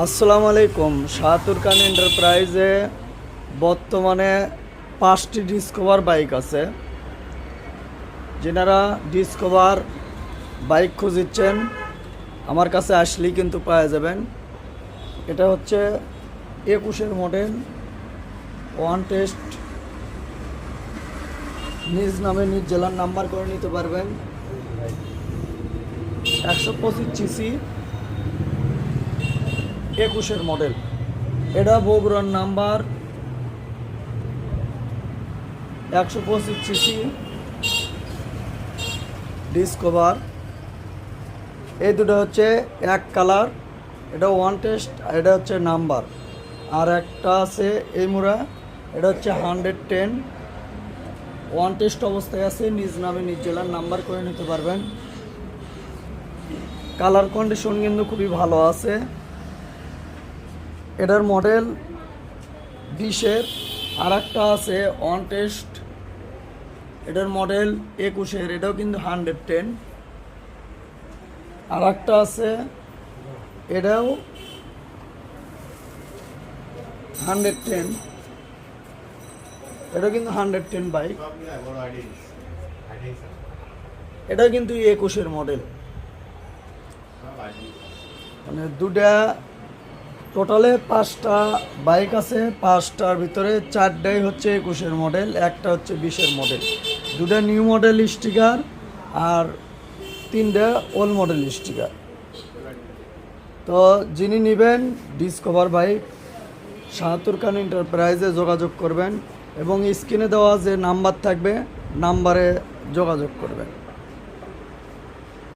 আসসালামু আলাইকুম। শাহাতুর খান এন্টারপ্রাইজে বর্তমানে 5টি ডিসকভার বাইক আছে। যেনারা ডিসকভার বাইক খুঁজছেন আমার কাছে আসলেই কিন্তু পাওয়া যাবেন। এটা হচ্ছে 21-এর মডেল, ওয়ান টেস্ট, নিজ নামে নিজ জেলার নাম্বার করে নিতে পারবেন। 125 সিসি 21-এর মডেল। এটা বগুড়ার নাম্বার, 125 সিসি ডিসকভার। এই দুটো হচ্ছে এক কালার, এটা ওয়ান টেস্ট, এটা হচ্ছে নাম্বার। আর একটা আছে এই মুড়া, এটা হচ্ছে 110, ওয়ান টেস্ট অবস্থায় আছে, নিজ নামে নিজ জেলার নাম্বার করে নিতে পারবেন। কালার কন্ডিশন কিন্তু খুবই ভালো আছে। এটার মডেল 20-এর। আর একটা আছে ওয়ান টেস্ট, এটার মডেল 21-এর, এটাও কিন্তু 110। আর একটা আছে এটাও 110, এটা কিন্তু 110 বাইক। এটা কিন্তু 21-এর মডেল। মানে দুটা টোটালে 5টা বাইক আছে, 5টার ভিতরে 4টাই হচ্ছে 21-এর মডেল, একটা হচ্ছে 20-এর মডেল। দুটা নিউ মডেল স্টিকার আর 3টা ওল্ড মডেল স্টিকার। তো যিনি নেবেন ডিসকভার বাইক, শাহাতুর খান এন্টারপ্রাইজে যোগাযোগ করবেন এবং স্ক্রিনে দেওয়া যে নাম্বার থাকবে নাম্বারে যোগাযোগ করবেন।